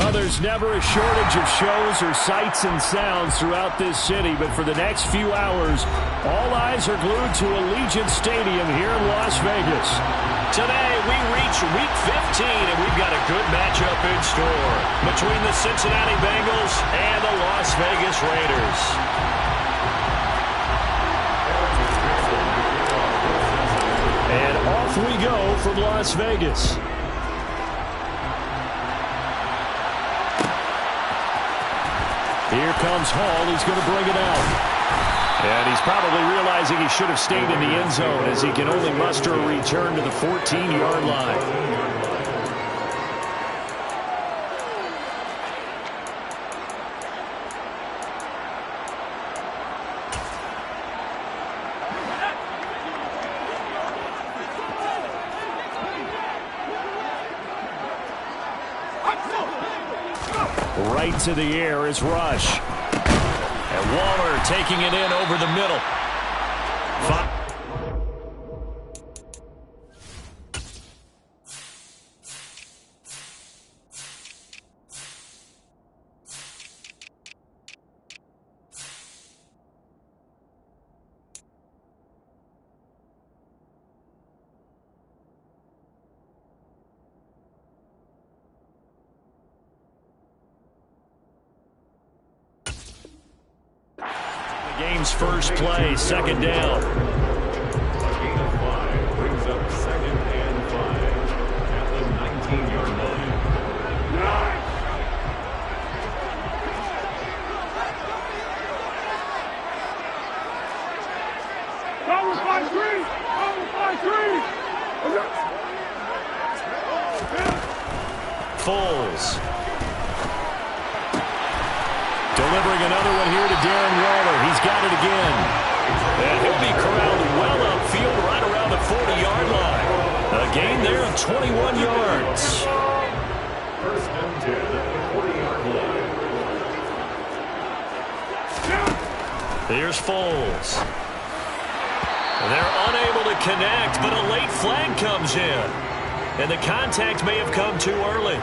Well, there's never a shortage of shows or sights and sounds throughout this city, but for the next few hours, all eyes are glued to Allegiant Stadium here in Las Vegas. Today, we reach Week 15, and we've got a good matchup in store between the Cincinnati Bengals and the Las Vegas Raiders. And off we go from Las Vegas. Here comes Hall. He's going to bring it out. And he's probably realizing he should have stayed in the end zone as he can only muster a return to the 14-yard line. Right to the air is Rush. And Waller taking it in over the middle. Game's first play, second down. A gain of 5 brings up 2nd and 5 at the 19-yard line. Cover 5-3! Cover 5-3! Foles. Delivering another one here to Darren Waller. He's got it again. And he'll be corralled well upfield right around the 40-yard line. A gain there of 21 yards. 1st and 10 at the 40-yard line. Here's Foles. They're unable to connect, but a late flag comes in. And the contact may have come too early.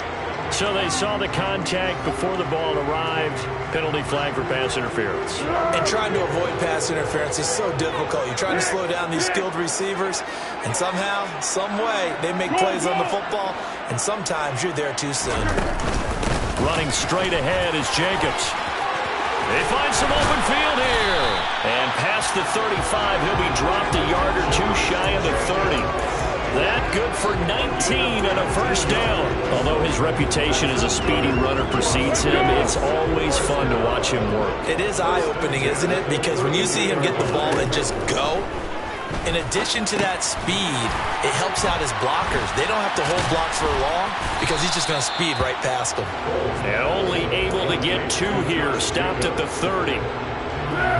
So they saw the contact before the ball arrived. Penalty flag for pass interference. And trying to avoid pass interference is so difficult. You're trying to slow down these skilled receivers, and somehow, some way, they make plays on the football, and sometimes you're there too soon. Running straight ahead is Jacobs. They find some open field here. And past the 35, he'll be dropped a yard or two shy of the 30. That good for 19 and a first down. Although his reputation as a speedy runner precedes him, it's always fun to watch him work. It is eye-opening, isn't it? Because when you see him get the ball and just go, in addition to that speed, it helps out his blockers. They don't have to hold blocks for long because he's just going to speed right past them. And only able to get 2 here, stopped at the 30.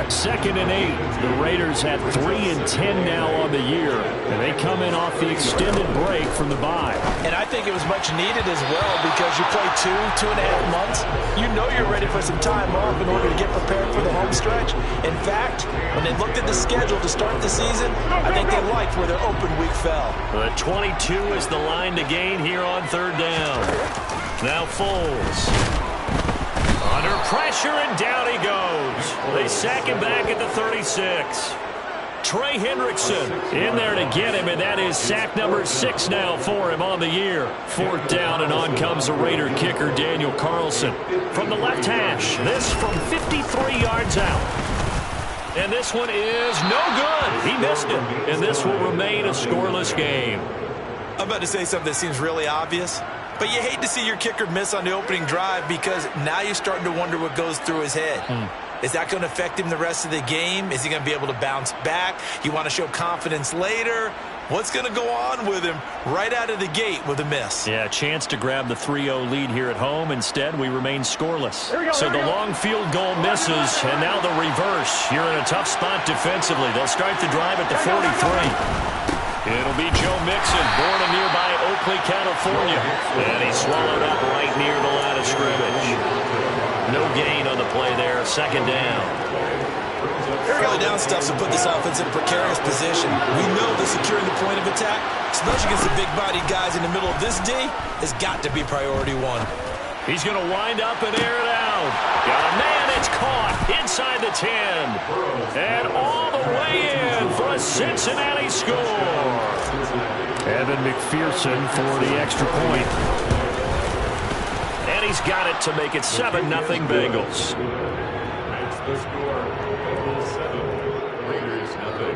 2nd and 8. The Raiders have 3 and 10 now on the year, and they come in off the extended break from the bye. And I think it was much needed as well because you play 2.5 months. You know you're ready for some time off in order to get prepared for the home stretch. In fact, when they looked at the schedule to start the season, I think they liked where their open week fell. The 22 is the line to gain here on 3rd down. Now Foles. Under pressure, and down he goes. They sack him back at the 36. Trey Hendrickson in there to get him, and that is sack number 6 now for him on the year. 4th down, and on comes the Raider kicker, Daniel Carlson. From the left hash, this from 53 yards out. And this one is no good. He missed it, and this will remain a scoreless game. I'm about to say something that seems really obvious, but you hate to see your kicker miss on the opening drive because now you're starting to wonder what goes through his head. Is that going to affect him the rest of the game? Is he going to be able to bounce back? You want to show confidence later? What's going to go on with him right out of the gate with a miss? Yeah, a chance to grab the 3-0 lead here at home. Instead, we remain scoreless. So the long field goal misses, and now the reverse. You're in a tough spot defensively. They'll start the drive at the 43. It'll be Joe Mixon, born in nearby Oakley, California. And he's swallowed up right near the line of scrimmage. No gain on the play there, 2nd down. Early down stuff to put this offense in a precarious position. We know that securing the point of attack, especially against the big-bodied guys in the middle of this D, has got to be priority 1. He's going to wind up and air it out. Got a man, it's caught inside the 10. And all the way in for a Cincinnati score. Evan McPherson for the extra point. And he's got it to make it 7-0 Bengals. That's the score. Bengals 7, Raiders nothing.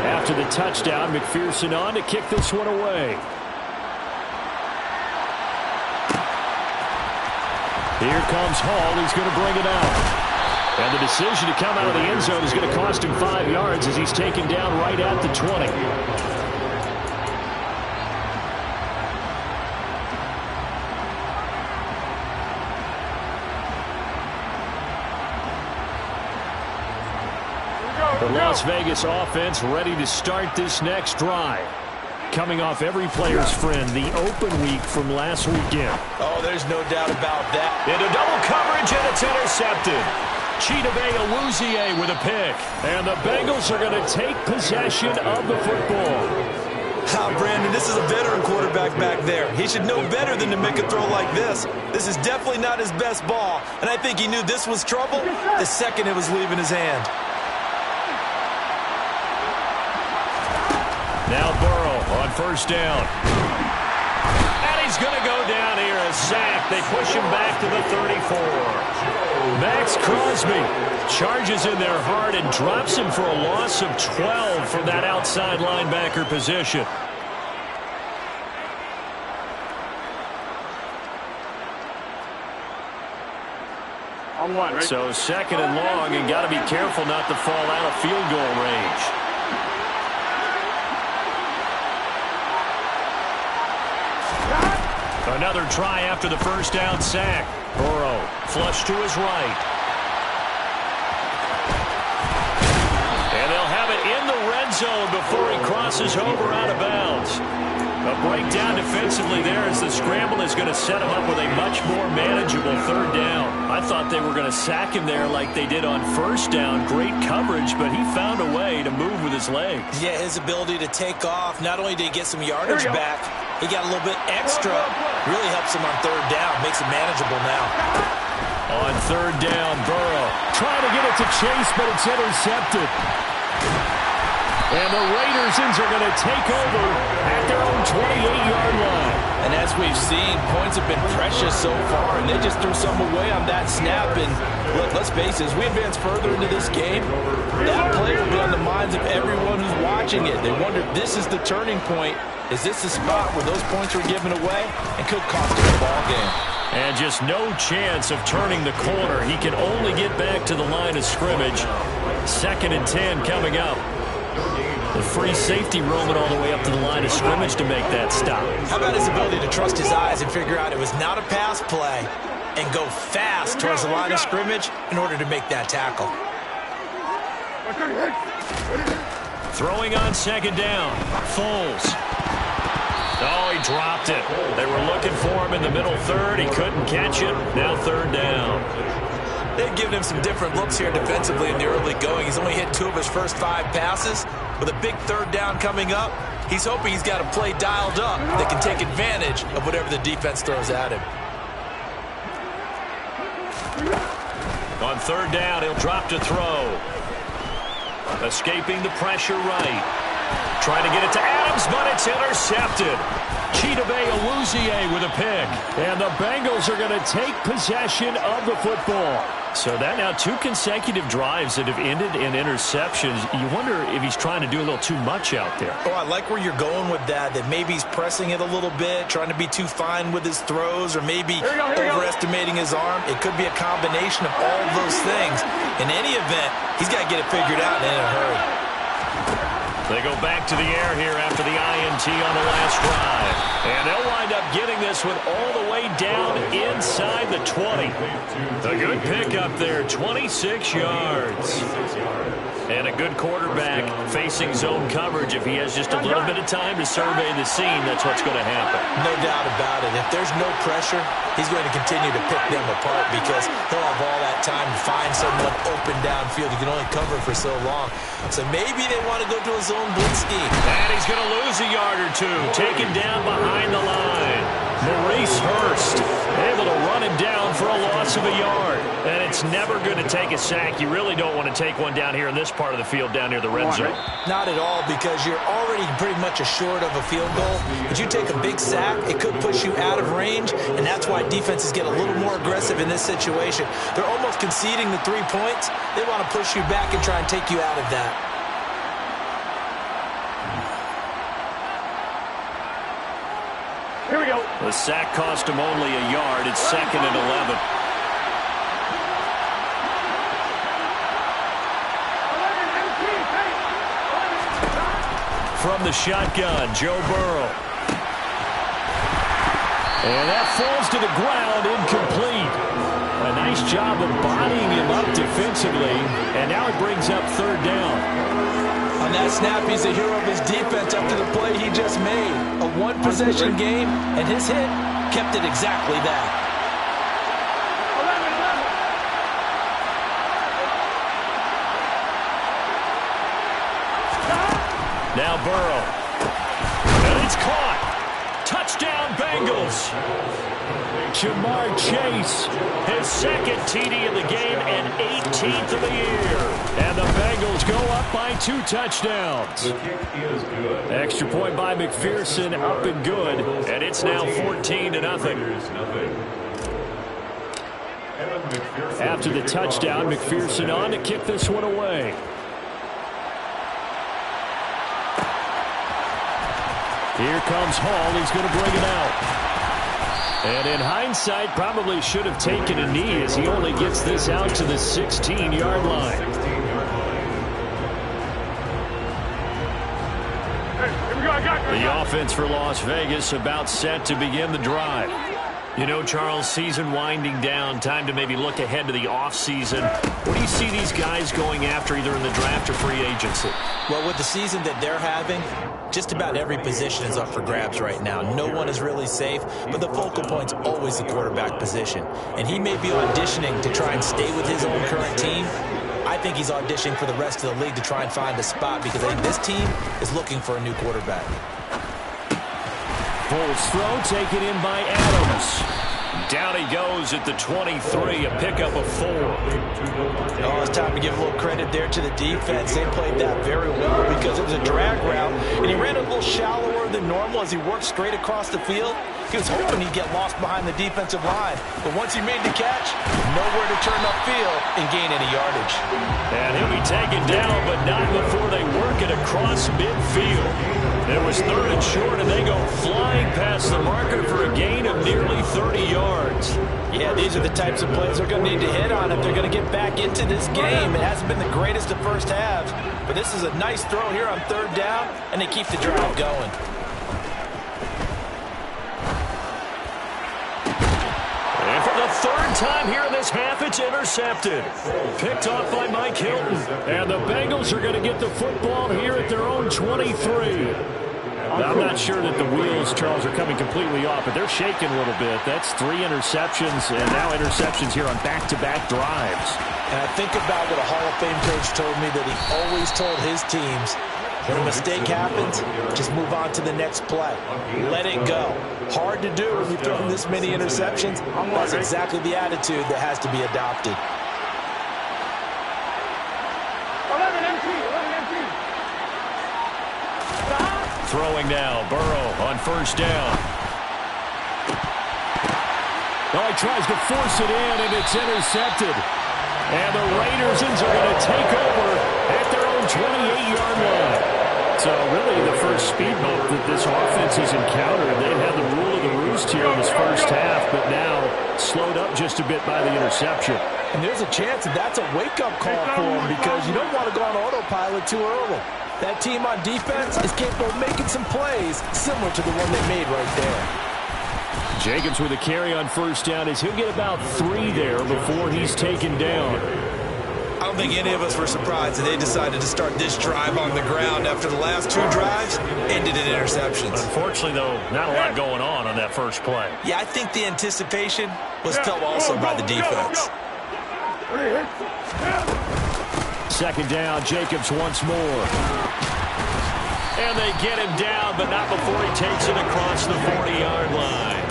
After the touchdown, McPherson on to kick this one away. Here comes Hall. He's going to bring it out. And the decision to come out of the end zone is going to cost him 5 yards as he's taken down right at the 20. The Las Vegas offense ready to start this next drive. Coming off every player's friend, the open week from last weekend. Oh, there's no doubt about that. Into double coverage, and it's intercepted. Chidobe Awuzie with a pick. And the Bengals are going to take possession of the football. Brandon, this is a veteran quarterback back there. He should know better than to make a throw like this. This is definitely not his best ball, and I think he knew this was trouble the second it was leaving his hand. Now Burrow on first down. And he's going to go down here, a sack. They push him back to the 34. Max Crosby charges in there hard and drops him for a loss of 12 from that outside linebacker position. On one, right? So second and long, and got to be careful not to fall out of field goal range. Another try after the first down sack. Burrow flush to his right. And they'll have it in the red zone before he crosses over out of bounds. A breakdown defensively there as the scramble is going to set him up with a much more manageable third down. I thought they were going to sack him there like they did on first down. Great coverage, but he found a way to move with his legs. Yeah, his ability to take off, not only did he get some yardage back, he got a little bit extra. Really helps him on third down, makes it manageable now. On third down, Burrow trying to get it to Chase, but it's intercepted. And the Raiders are going to take over at their own 28-yard line. And as we've seen, points have been precious so far, and they just threw some away on that snap. And look, let's face it, as we advance further into this game, that play will be on the minds of everyone who's watching it. They wonder if this is the turning point. Is this the spot where those points were given away and could cost him the ball game? And just no chance of turning the corner. He can only get back to the line of scrimmage. 2nd and 10 coming up. The free safety roaming all the way up to the line of scrimmage to make that stop. How about his ability to trust his eyes and figure out it was not a pass play and go fast towards the line of scrimmage in order to make that tackle? Throwing on second down. Foles. Oh, he dropped it. They were looking for him in the middle third. He couldn't catch it. Now third down. They've given him some different looks here defensively in the early going. He's only hit 2 of his first 5 passes. With a big third down coming up, he's hoping he's got a play dialed up that can take advantage of whatever the defense throws at him. On third down, he'll drop to throw. Escaping the pressure right. Trying to get it to Adams, but it's intercepted. Chidobe Awuzie with a pick. And the Bengals are going to take possession of the football. So that now 2 consecutive drives that have ended in interceptions. You wonder if he's trying to do a little too much out there. Oh, I like where you're going with that maybe he's pressing it a little bit, trying to be too fine with his throws, or maybe overestimating his arm. It could be a combination of all of those things. In any event, he's got to get it figured out in a hurry. They go back to the air here after the INT on the last drive. And they'll wind up getting this one all the way down inside the 20. A good pickup there, 26 yards. And a good quarterback facing zone coverage. If he has just a little bit of time to survey the scene, that's what's going to happen. No doubt about it. If there's no pressure, he's going to continue to pick them apart because he'll have all that time to find someone open downfield. He can only cover for so long. So maybe they want to go to a zone blitz scheme. And he's going to lose a yard or two. Taken down behind the line. Maurice Hurst able to run him down for a loss of a yard. And it's never going to take a sack. You really don't want to take one down here in this part of the field down near the red zone. Not at all, because you're already pretty much assured of a field goal. But you take a big sack, it could push you out of range, and that's why defenses get a little more aggressive in this situation. They're almost conceding the 3 points. They want to push you back and try and take you out of that. Here we go. The sack cost him only a yard. It's 2nd and 11. From the shotgun, Joe Burrow. And that falls to the ground, incomplete. A nice job of bodying him up defensively. And now it brings up 3rd down. On that snap, he's a hero of his defense after the play he just made. A one-possession game, and his hit kept it exactly that. Now Burrow. And it's caught. Touchdown, Bengals. Jamar Chase, his 2nd TD of the game and 18th of the year. And the Bengals go up by 2 touchdowns. The kick is good. Extra point by McPherson, up and good. And it's now 14-0. After the touchdown, McPherson on to kick this one away. Here comes Hall. He's going to bring it out. And in hindsight, probably should have taken a knee as he only gets this out to the 16-yard line. Here we go. I got it. The offense for Las Vegas about set to begin the drive. You know, Charles, season winding down, time to maybe look ahead to the offseason. What do you see these guys going after either in the draft or free agency? Well, with the season that they're having, just about every position is up for grabs right now. No one is really safe, but the focal point's always the quarterback position. And he may be auditioning to try and stay with his own current team. I think he's auditioning for the rest of the league to try and find a spot because I think this team is looking for a new quarterback. Foles throw taken in by Adams. Down he goes at the 23, a pickup of 4. Oh, it's time to give a little credit there to the defense. They played that very well because it was a drag route, and he ran a little shallower than normal as he worked straight across the field. He was hoping he'd get lost behind the defensive line, but once he made the catch, nowhere to turn upfield and gain any yardage. And he'll be taken down, but not before they work it across midfield. It was 3rd and short, and they go flying past the marker for a gain of nearly 30 yards. Yeah, these are the types of plays they're going to need to hit on if they're going to get back into this game. It hasn't been the greatest of first halves, but this is a nice throw here on 3rd down, and they keep the drive going. And for the 3rd time here in this half, it's intercepted. Picked off by Mike Hilton. And the Bengals are going to get the football here at their own 23. I'm not sure that the wheels, Charles, are coming completely off, but they're shaking a little bit. That's 3 interceptions, and now interceptions here on back-to-back drives. And I think about what a Hall of Fame coach told me that he always told his teams, when a mistake happens, just move on to the next play. Let it go. Hard to do when you've thrown this many interceptions. That's exactly the attitude that has to be adopted. 11 empty. Throwing now, Burrow on 1st down. Oh, he tries to force it in, and it's intercepted. And the Raiders are going to take over at their own 28-yard line. So really the first speed bump that this offense has encountered. They've had the rule of the roost here in this first half, but now slowed up just a bit by the interception. And there's a chance that that's a wake-up call for them because you don't want to go on autopilot too early. That team on defense is capable of making some plays similar to the one they made right there. Jacobs with a carry on first down as he'll get about 3 there before he's taken down. I don't think any of us were surprised that they decided to start this drive on the ground after the last 2 drives ended in interceptions. Unfortunately, though, not a lot going on that first play. Yeah, I think the anticipation was felt also by the defense. Second down, Jacobs once more. And they get him down, but not before he takes it across the 40-yard line.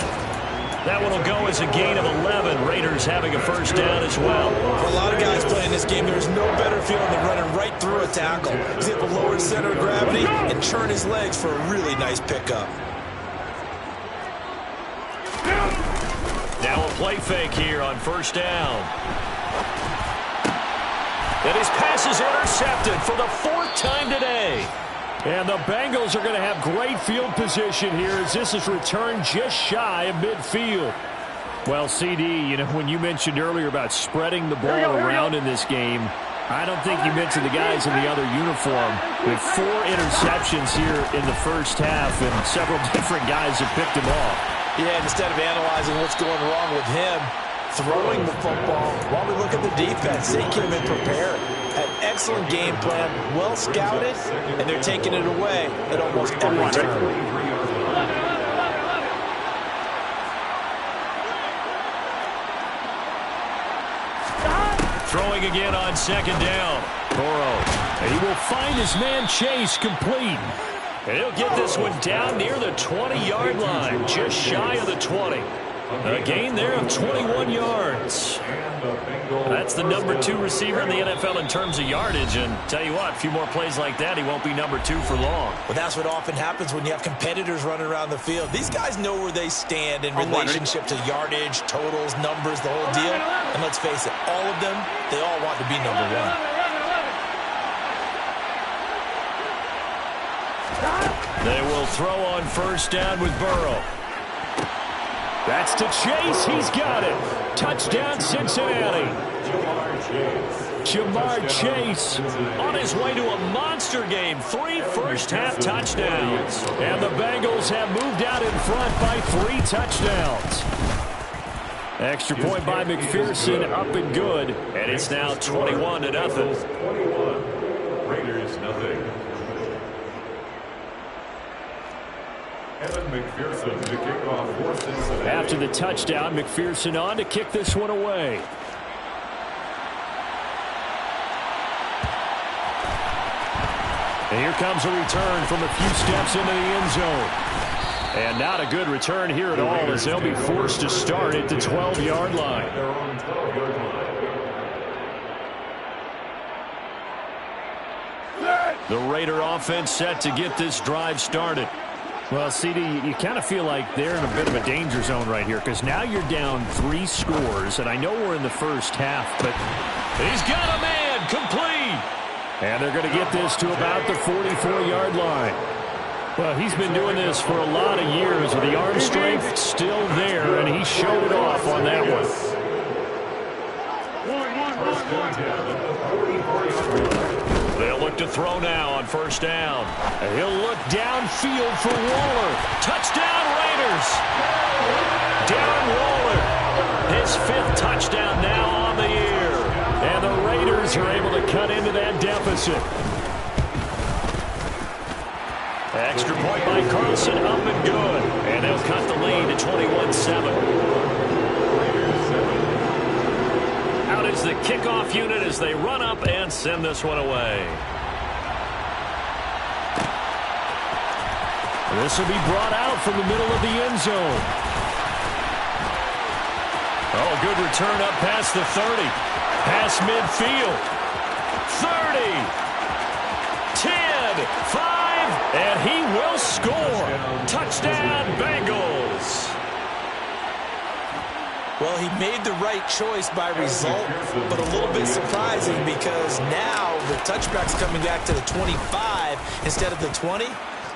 That one will go as a gain of 11. Raiders having a first down as well. For a lot of guys playing this game, there's no better feeling than running right through a tackle. He's able to lower his center of gravity and churn his legs for a really nice pickup. Now a play fake here on first down. And his pass is intercepted for the 4th time today. And the Bengals are going to have great field position here as this is returned just shy of midfield. Well, CD, you know, when you mentioned earlier about spreading the ball around in this game, I don't think you mentioned the guys in the other uniform. With 4 interceptions here in the first half, and several different guys have picked him off. Yeah, instead of analyzing what's going wrong with him, throwing the football, while we look at the defense, they came in prepared. An excellent game plan, well scouted, and they're taking it away at almost every turn. Throwing again on second down. Burrow. He will find his man Chase complete. And he'll get this one down near the 20-yard line, just shy of the 20. A gain there of 21 yards. That's the number 2 receiver in the NFL in terms of yardage. And tell you what, a few more plays like that, he won't be number 2 for long. Well, that's what often happens when you have competitors running around the field. These guys know where they stand in relationship to yardage, totals, numbers, the whole deal. And let's face it, all of them, they all want to be number 1. They will throw on first down with Burrow. That's to Chase. He's got it. Touchdown, Cincinnati. Jamar Chase on his way to a monster game. 3 first-half touchdowns. And the Bengals have moved out in front by 3 touchdowns. Extra point by McPherson, up and good. And it's now 21-0. 21. Raiders, nothing. Evan McPherson to kick off for Cincinnati. After the touchdown, McPherson on to kick this one away. And here comes a return from a few steps into the end zone. And not a good return here at all as they'll be forced to start at the 12-yard line. They're on 12-yard line. The Raider offense set to get this drive started. Well, CD, you kind of feel like they're in a bit of a danger zone right here because now you're down 3 scores, and I know we're in the first half, but he's got a man complete. And they're going to get this to about the 44-yard line. Well, he's been doing this for a lot of years with the arm strength still there, and he showed it off on that one. They'll look to throw now on first down. And he'll look downfield for Waller. Touchdown, Raiders. Darren Waller, his 5th touchdown now on the year. And the Raiders are able to cut into that deficit. Extra point by Carlson, up and good. And they'll cut the lead to 21-7. Out is the kickoff unit as they run up and send this one away. This will be brought out from the middle of the end zone. Oh, good return up past the 30. Past midfield. 30. 10. 5. And he will score. Touchdown, Bengals. Well, he made the right choice by result, but a little bit surprising because now the touchback's coming back to the 25 instead of the 20.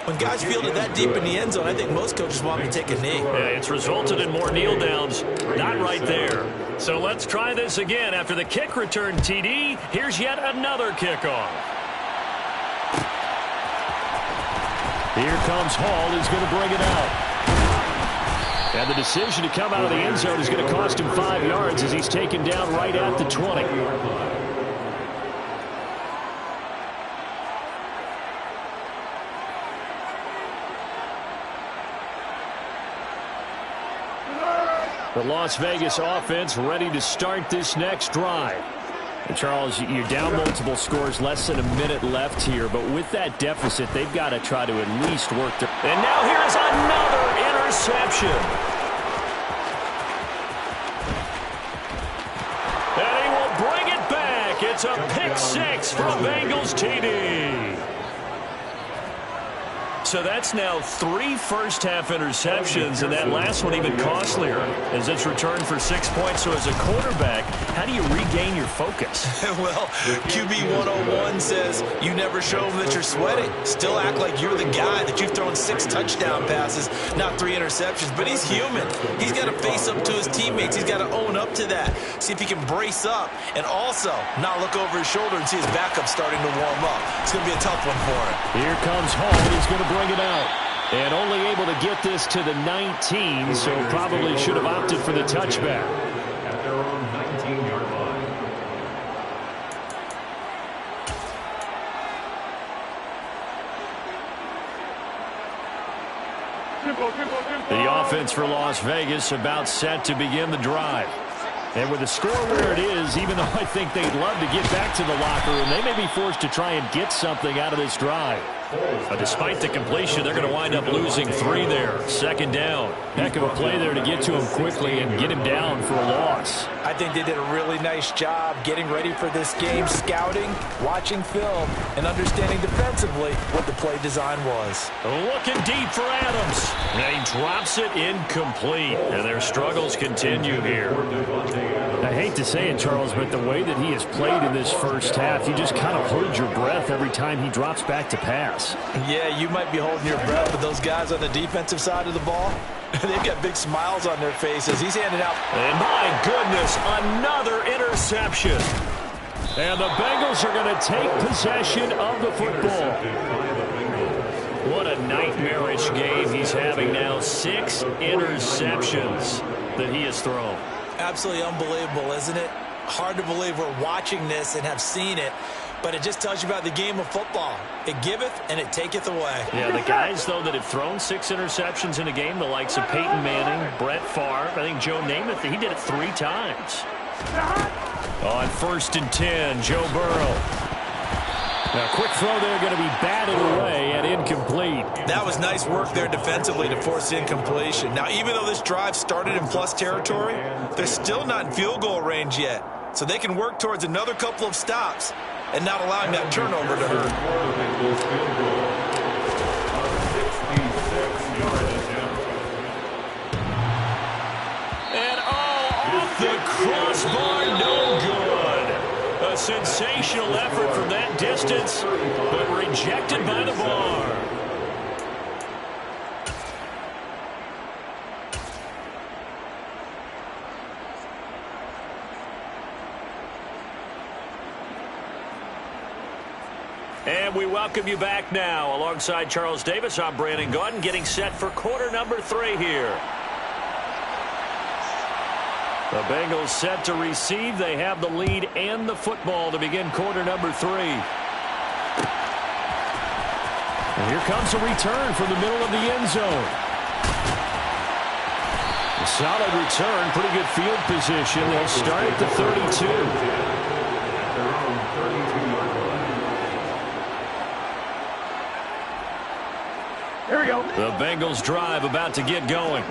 When guys field it that deep in the end zone, I think most coaches want to take a knee. Yeah, it's resulted in more kneel downs. Not right there. So let's try this again. After the kick return TD, here's yet another kickoff. Here comes Hall. He's going to bring it out. And the decision to come out of the end zone is going to cost him 5 yards as he's taken down right at the 20. The Las Vegas offense ready to start this next drive. And Charles, you're down multiple scores, less than a minute left here, but with that deficit, they've got to try to at least work their... And now here's another interception. And he will bring it back. It's a pick six from Bengals TD. So that's now 3 first-half interceptions, and that last one even costlier as it's returned for 6 points. So as a quarterback, how do you regain your focus? Well, QB 101 says you never show them that you're sweating. Still act like you're the guy, that you've thrown 6 touchdown passes, not 3 interceptions. But he's human. He's got to face up to his teammates. He's got to own up to that. See if he can brace up and also not look over his shoulder and see his backup starting to warm up. It's going to be a tough one for him. Here comes Hall. He's going to bring it out. And only able to get this to the 19, so probably should have opted for the touchback. At their own 19-yard line. The offense for Las Vegas about set to begin the drive. And with the score where it is, even though I think they'd love to get back to the locker room, they may be forced to try and get something out of this drive. But despite the completion, they're going to wind up losing 3 there. 2nd down. Heck of a play there to get to him quickly and get him down for a loss. I think they did a really nice job getting ready for this game, scouting, watching film, and understanding defensively what the play design was. Looking deep for Adams. And he drops it incomplete. And their struggles continue here. I hate to say it, Charles, but the way that he has played in this first half, you just kind of hold your breath every time he drops back to pass. Yeah, you might be holding your breath, but those guys on the defensive side of the ball, they've got big smiles on their faces. He's handing out. And my goodness, another interception. And the Bengals are going to take possession of the football. What a nightmarish game he's having now. 6 interceptions that he has thrown. Absolutely unbelievable, isn't it? Hard to believe we're watching this and have seen it, but it just tells you about the game of football. It giveth and it taketh away. Yeah, the guys, though, that have thrown 6 interceptions in a game, the likes of Peyton Manning, Brett Favre, I think Joe Namath, he did it 3 times. On 1st and 10, Joe Burrow. Now, a quick throw there, going to be batted away and incomplete. That was nice work there defensively to force incompletion. Now, even though this drive started in plus territory, they're still not in field goal range yet. So they can work towards another couple of stops and not allowing that turnover to hurt. And off the crossbar, no good. A sensational effort from that distance, but rejected by the bar. And we welcome you back now. Alongside Charles Davis, I'm Brandon Gaudin, getting set for quarter number 3 here. The Bengals set to receive. They have the lead and the football to begin quarter number 3. And here comes a return from the middle of the end zone. A solid return, pretty good field position. They'll start at the 32. Here we go. The Bengals drive about to get going.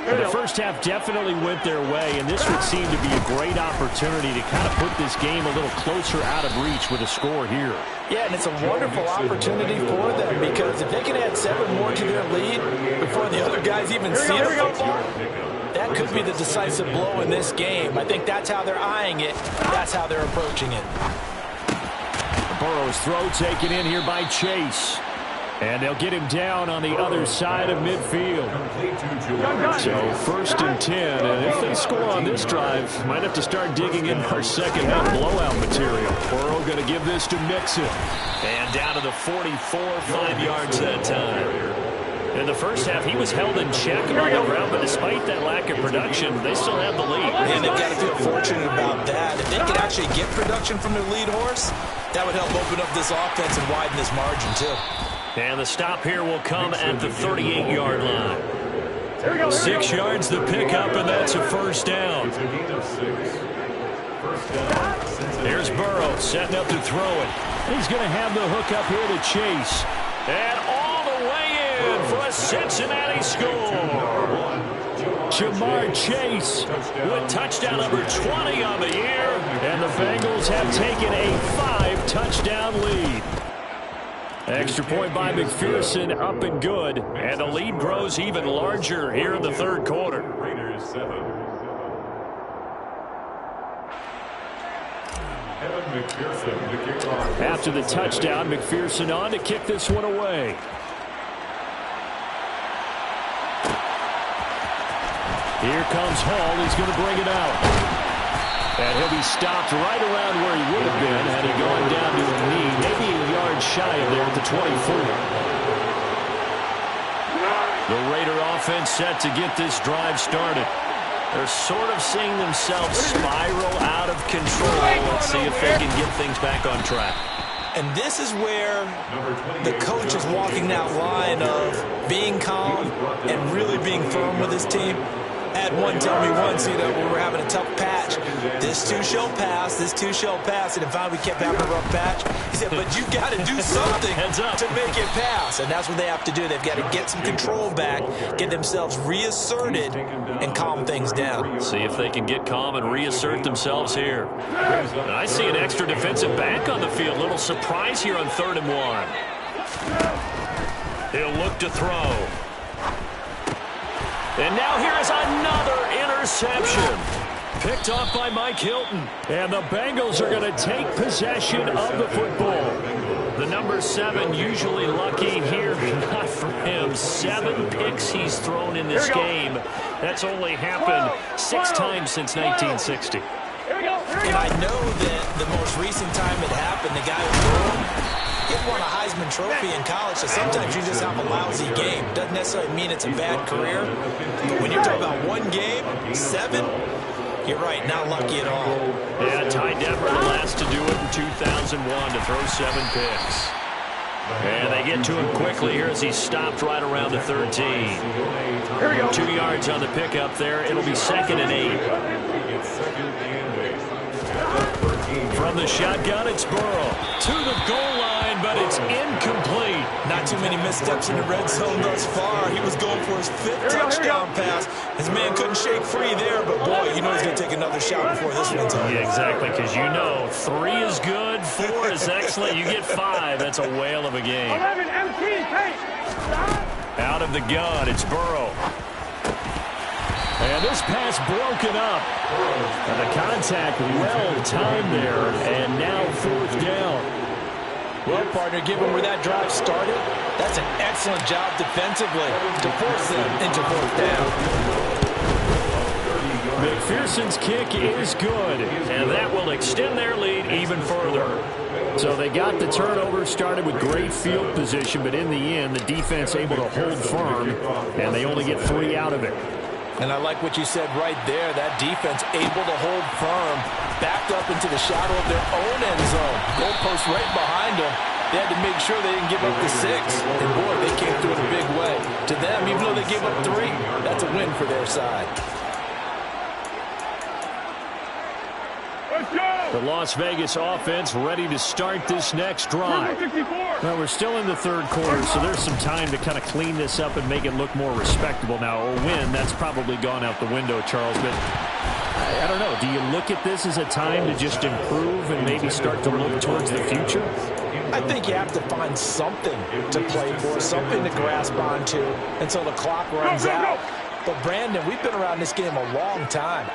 The first half definitely went their way, and this would seem to be a great opportunity to kind of put this game a little closer out of reach with a score here. Yeah, and it's a wonderful opportunity for them, because if they can add 7 more to their lead before the other guys even see the football, that could be the decisive blow in this game. I think that's how they're eyeing it. That's how they're approaching it. Burrow's throw taken in here by Chase. And they'll get him down on the other side of midfield. So 1st and 10. And if they score on this drive, might have to start digging in our second half blowout material. Burrow going to give this to Mixon. And And down to the 44, 5 yards that time. In the first half, he was held in check on the ground, but despite that lack of production, they still have the lead. And they've got to feel fortunate about that. If they could actually get production from their lead horse, that would help open up this offense and widen this margin, too. And the stop here will come at the 38-yard line. 6 yards the pickup, and that's a first down. It's a gain of 6. First down. Here's Burrow setting up to throw it. He's going to have the hook up here to Chase. And all the way in for a Cincinnati score. Jamar Chase with touchdown number 20 on the year. And the Bengals have taken a 5-touchdown lead. Extra point by McPherson, up and good. And the lead grows even larger here in the third quarter. Raiders 7. Evan McPherson, the kickoff. After the touchdown, McPherson on to kick this one away. Here comes Hall. He's going to bring it out. And he'll be stopped right around where he would have been had he gone down to a knee, maybe a yard shy of there at the 24. The Raider offense set to get this drive started. They're sort of seeing themselves spiral out of control. Let's see if they can get things back on track. And this is where the coach is walking that line of being calm and really being firm with his team. Had one tell me once, you know, when we were having a tough patch, this too shall pass, this too shall pass. And if we kept having a rough patch, he said, but you got to do something to make it pass. And that's what they have to do. They've got to get some control back, get themselves reasserted, and calm things down. See if they can get calm and reassert themselves here. And I see an extra defensive back on the field. Little surprise here on 3rd and 1. He'll look to throw. And now here is another interception. Picked off by Mike Hilton. And the Bengals are going to take possession of the football. The number 7 usually lucky here. Not for him. 7 picks he's thrown in this game. That's only happened 6 times since 1960. And I know that the most recent time it happened, the guy who threw him, he won a Heisman Trophy in college, so sometimes you just have a lousy game. Doesn't necessarily mean it's a bad career. But when you're talking about one game, 7, you're right, not lucky at all. Yeah, Ty Detmer the last to do it in 2001 to throw 7 picks. And they get to him quickly here as he's stopped right around the 13. 2 yards on the pickup there. It'll be 2nd and 8. From the shotgun, it's Burrow to the goal line, but it's incomplete. Not too many missteps in the red zone thus far. He was going for his 5th touchdown pass. His man couldn't shake free there, but boy, you know he's going to take another shot before this one's over. Yeah, exactly, because you know 3 is good, 4 is excellent. You get 5. That's a whale of a game. 11 MT, hey! Out of the gun, it's Burrow. And this pass broken up. And the contact well timed there. And now 4th down. Well, partner, given where that drive started, that's an excellent job defensively to force them into 4th down. McPherson's kick is good. And that will extend their lead even further. So they got the turnover, started with great field position, but in the end, the defense able to hold firm, and they only get 3 out of it. And I like what you said right there. That defense able to hold firm, backed up into the shadow of their own end zone. Goalpost right behind them. They had to make sure they didn't give up the 6. And boy, they came through in a big way. To them, even though they gave up 3, that's a win for their side. Let's go! The Las Vegas offense ready to start this next drive. Well, we're still in the 3rd quarter, so there's some time to kind of clean this up and make it look more respectable. Now, a win, that's probably gone out the window, Charles, but I don't know. Do you look at this as a time to just improve and maybe start to look towards the future? I think you have to find something to play for, something to grasp onto until the clock runs out. But, Brandon, we've been around this game a long time.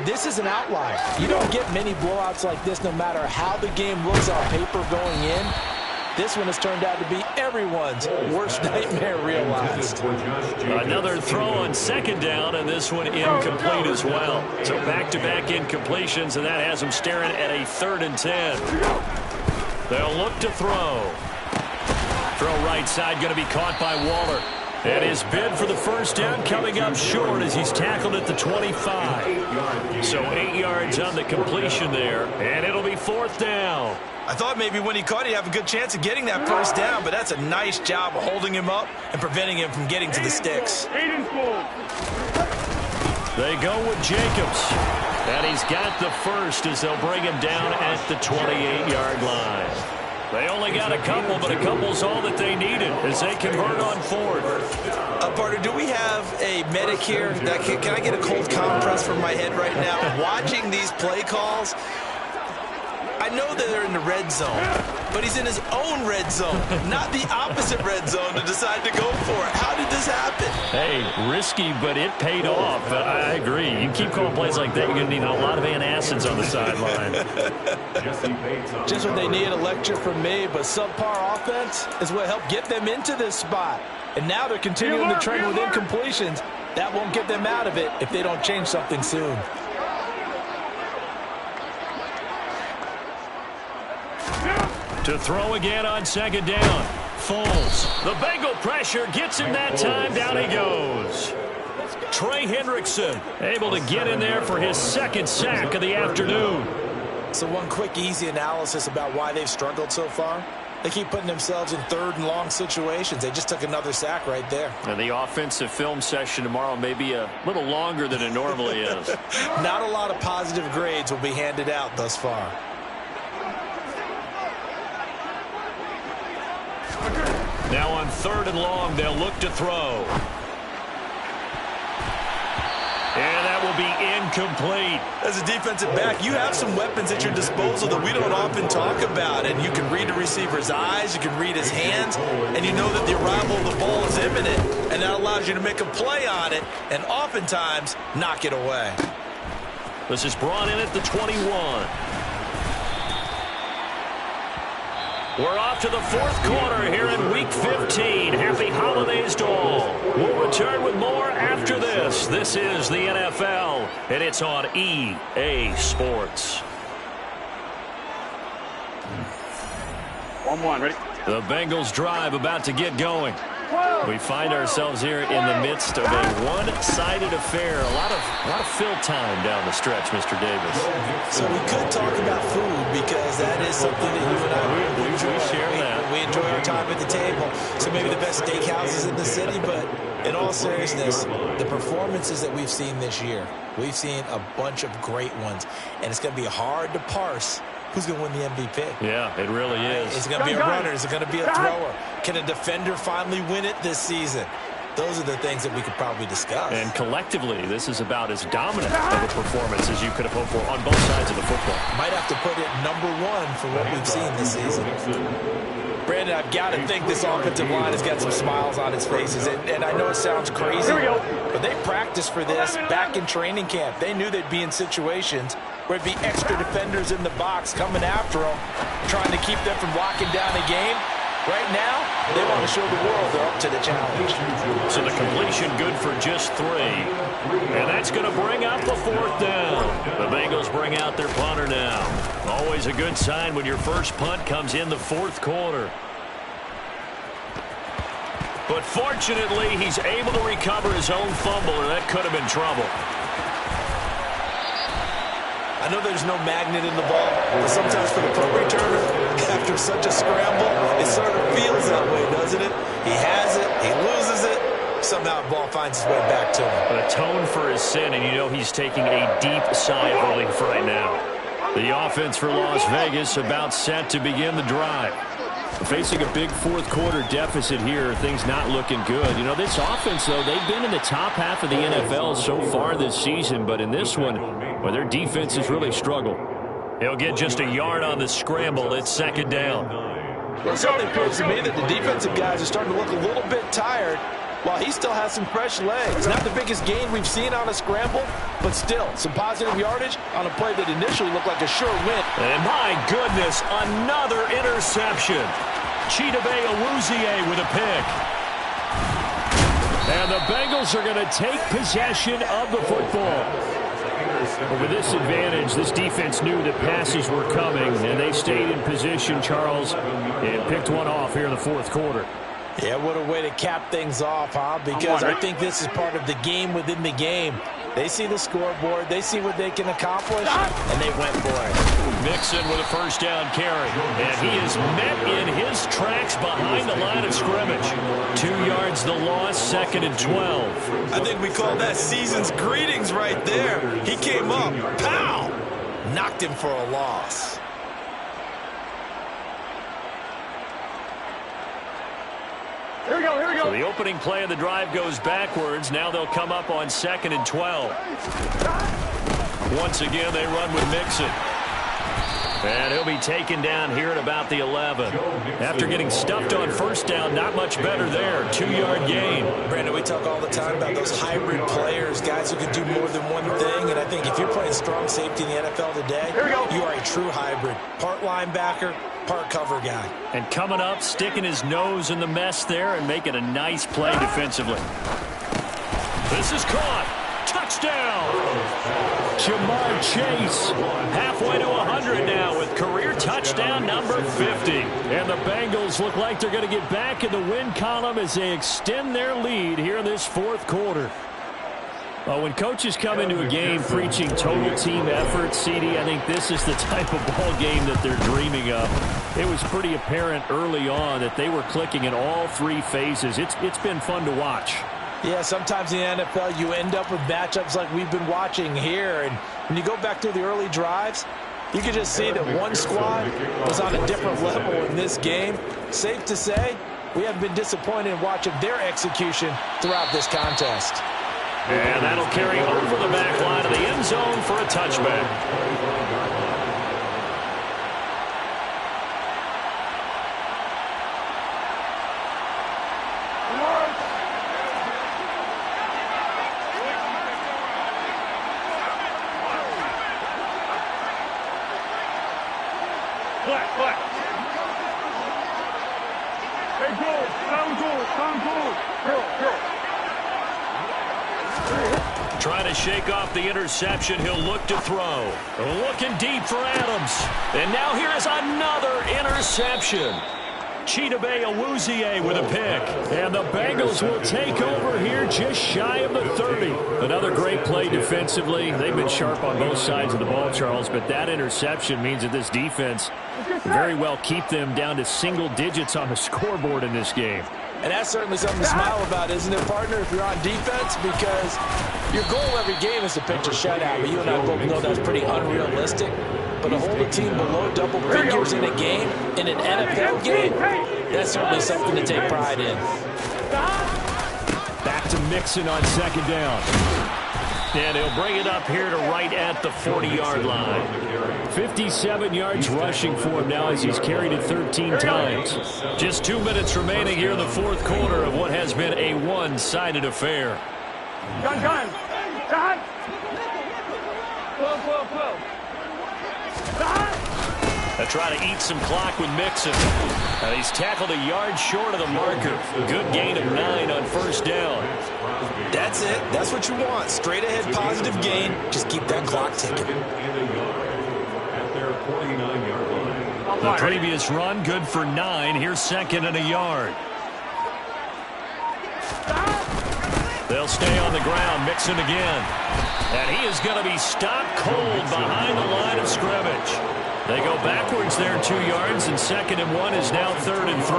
This is an outlier. You don't get many blowouts like this no matter how the game looks on paper going in. This one has turned out to be everyone's worst nightmare realized. Another throw on 2nd down, and this one incomplete as well. So back-to-back incompletions, and that has them staring at a 3rd and 10. They'll look to throw. Throw right side going to be caught by Waller. And his bid for the first down coming up short as he's tackled at the 25. So 8 yards on the completion there, and it'll be fourth down. I thought maybe when he caught it, he'd have a good chance of getting that first down, but that's a nice job of holding him up and preventing him from getting to the sticks. They go with Jacobs. And he's got the first as they'll bring him down at the 28-yard line. They only got a couple, but a couple's all that they needed as they convert on fourth. Partner, do we have a medic here? Can I get a cold compress from my head right now? Watching these play calls, I know that they're in the red zone, but he's in his own red zone, not the opposite red zone to decide to go for it. How did this happen? Hey, risky, but it paid off. I agree. You keep calling plays like that, you're going to need a lot of antacids on the sideline. Just what they need, a lecture from me, but subpar offense is what helped get them into this spot. And now they're continuing the trend with incompletions. That won't get them out of it if they don't change something soon. To throw again on second down. Foles. The Bengal pressure gets him that time. Down he goes. Trey Hendrickson able to get in there for his second sack of the afternoon. So one quick, easy analysis about why they've struggled so far. They keep putting themselves in third and long situations. They just took another sack right there. And the offensive film session tomorrow may be a little longer than it normally is. Not a lot of positive grades will be handed out thus far. Now on third and long, they'll look to throw. And that will be incomplete. As a defensive back, you have some weapons at your disposal that we don't often talk about. And you can read the receiver's eyes, you can read his hands, and you know that the arrival of the ball is imminent. And that allows you to make a play on it and oftentimes knock it away. This is brought in at the 21. We're off to the fourth quarter here in Week 15. Happy holidays to all. We'll return with more after this. This is the NFL, and it's on EA Sports. 1-1, ready? The Bengals drive about to get going. We find ourselves here in the midst of a one-sided affair. A lot of fill time down the stretch, Mr. Davis. So we could talk about food because that is something that you and I we share that. We enjoy our time at the table. So maybe the best steakhouses in the city, but in all seriousness, the performances that we've seen this year, we've seen a bunch of great ones, and it's going to be hard to parse who's going to win the MVP. Yeah, it really is. Is it going to be a runner? Is it going to be a thrower? Can a defender finally win it this season? Those are the things that we could probably discuss. And collectively, this is about as dominant of a performance as you could have hoped for on both sides of the football. Might have to put it number one for what we've seen this season. Brandon, I've got to think this offensive line has got some smiles on its faces. And I know it sounds crazy, but they practiced for this back in training camp. They knew they'd be in situations where it'd be extra defenders in the box coming after them, trying to keep them from locking down a game. Right now, they want to show the world they're up to the challenge. So the completion good for just 3. And that's going to bring up the fourth down. The Bengals bring out their punter now. Always a good sign when your first punt comes in the fourth quarter. But fortunately, he's able to recover his own fumble, or that could have been trouble. I know there's no magnet in the ball, but sometimes for the punt returner, after such a scramble, it sort of feels that way, doesn't it? He has it, he loses it, somehow the ball finds its way back to him. Atone for his sin, and you know he's taking a deep sigh of relief right now. The offense for Las Vegas about set to begin the drive. Facing a big fourth quarter deficit here, things not looking good. You know, this offense, though, they've been in the top half of the NFL so far this season, but in this one, well, their defense has really struggled. He'll get just a yard on the scramble. It's second down. Well, it certainly appears to me that the defensive guys are starting to look a little bit tired while he still has some fresh legs. Not the biggest gain we've seen on a scramble, but still some positive yardage on a play that initially looked like a sure win. And my goodness, another interception. Chidobe Awuzie with a pick. And the Bengals are going to take possession of the football. Well, with this advantage, this defense knew that passes were coming, and they stayed in position, Charles, and picked one off here in the fourth quarter. Yeah, what a way to cap things off, huh? Because I think this is part of the game within the game. They see the scoreboard, they see what they can accomplish, and they went for it. Mixon with a first down carry, and he is met in his tracks behind the line of scrimmage. 2 yards the loss, 2nd and 12. I think we call that season's greetings right there. He came up, pow! Knocked him for a loss. Here we go, here we go. So the opening play of the drive goes backwards. Now they'll come up on 2nd and 12. Once again, they run with Mixon. And he'll be taken down here at about the 11. After getting stuffed on first down, not much better there. 2-yard gain. Brandon, we talk all the time about those hybrid players, guys who can do more than one thing. And I think if you're playing strong safety in the NFL today, you are a true hybrid. Part linebacker, part cover guy. And coming up, sticking his nose in the mess there and making a nice play defensively. This is caught. Touchdown! Jamar Chase halfway to 100 now with career touchdown number 50. And the Bengals look like they're going to get back in the win column as they extend their lead here in this fourth quarter. Well, when coaches come into a game preaching total team effort, CD, I think this is the type of ball game that they're dreaming of. It was pretty apparent early on that they were clicking in all 3 phases. It's been fun to watch. Yeah, sometimes in the NFL you end up with matchups like we've been watching here. And when you go back to the early drives, you can just see that one squad was on a different level in this game. Safe to say, we haven't been disappointed in watching their execution throughout this contest. And that'll carry over the back line of the end zone for a touchback. Trying to shake off the interception. He'll look to throw. Looking deep for Adams. And now here is another interception. Chidobe Awuzie with a pick. And the Bengals will take over here just shy of the 30. Another great play defensively. They've been sharp on both sides of the ball, Charles, but that interception means that this defense very well keep them down to single digits on the scoreboard in this game. And that's certainly something to smile about, isn't it, partner, if you're on defense? Because your goal every game is to pitch a shutout. But you and I both know that's pretty unrealistic. But to hold a team below double figures in a game, in an NFL game, that's certainly something to take pride in. Back to Mixon on 2nd down. And he'll bring it up here to right at the 40-yard line. 57 yards rushing for him now as he's carried it 13 times. Just 2 minutes remaining here in the fourth quarter of what has been a one-sided affair. Gun. Flow. They try to eat some clock with Mixon. He's tackled a yard short of the marker. Good gain of 9 on first down. That's it. That's what you want. Straight ahead positive gain. Just keep that clock ticking. The previous run good for 9. Here's 2nd and a yard. They'll stay on the ground. Mixon again. And he is going to be stopped cold behind the line of scrimmage. They go backwards there 2 yards, and 2nd and 1 is now 3rd and 3.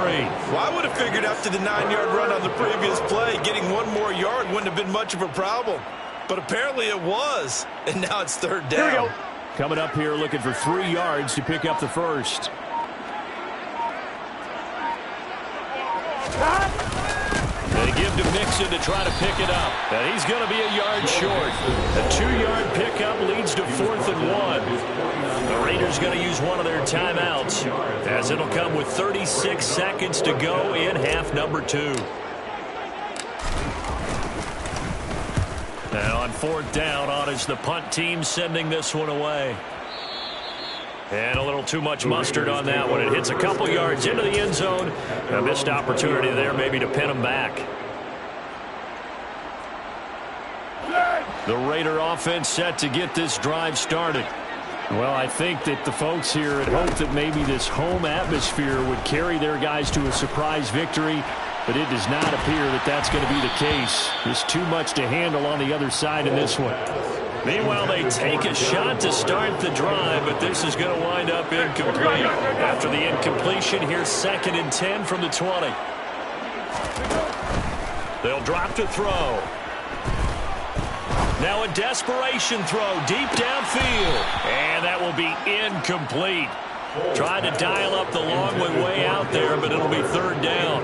Well, I would have figured after the 9-yard run on the previous play, getting 1 more yard wouldn't have been much of a problem. But apparently it was, and now it's 3rd down. Here we go. Coming up here looking for 3 yards to pick up the first. They give to Mixon to try to pick it up. And he's going to be a yard short. A 2-yard pickup leads to 4th and 1. The Raiders going to use one of their timeouts as it'll come with 36 seconds to go in half number 2. Now on 4th down, on is the punt team sending this one away. And a little too much mustard on that one. It hits a couple yards into the end zone. A missed opportunity there maybe to pin them back. The Raider offense set to get this drive started. Well, I think that the folks here had hoped that maybe this home atmosphere would carry their guys to a surprise victory, but it does not appear that that's going to be the case. There's too much to handle on the other side in this one. Meanwhile, they take a shot to start the drive, but this is going to wind up incomplete. After the incompletion, here's 2nd and 10 from the 20. They'll drop to throw. Now a desperation throw deep downfield. And that will be incomplete. Trying to dial up the long way out there, but it'll be 3rd down.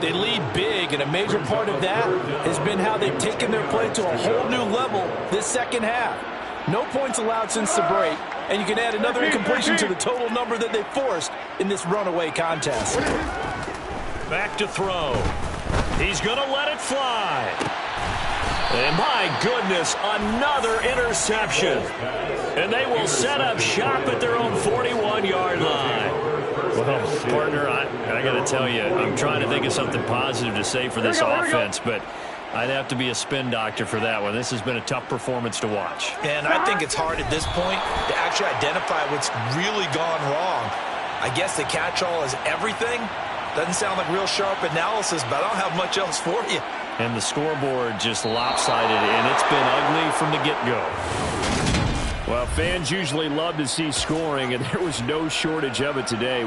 They lead big, and a major part of that has been how they've taken their play to a whole new level this second half. No points allowed since the break, and you can add another incompletion to the total number that they forced in this runaway contest. Back to throw. He's going to let it fly. And my goodness, another interception. And they will set up shop at their own 41-yard line. Well, partner, I got to tell you, I'm trying to think of something positive to say for this offense, but I'd have to be a spin doctor for that one. This has been a tough performance to watch. And I think it's hard at this point to actually identify what's really gone wrong. I guess the catch-all is everything. Doesn't sound like real sharp analysis, but I don't have much else for you. And the scoreboard just lopsided, and it's been ugly from the get-go. Well, fans usually love to see scoring, and there was no shortage of it today.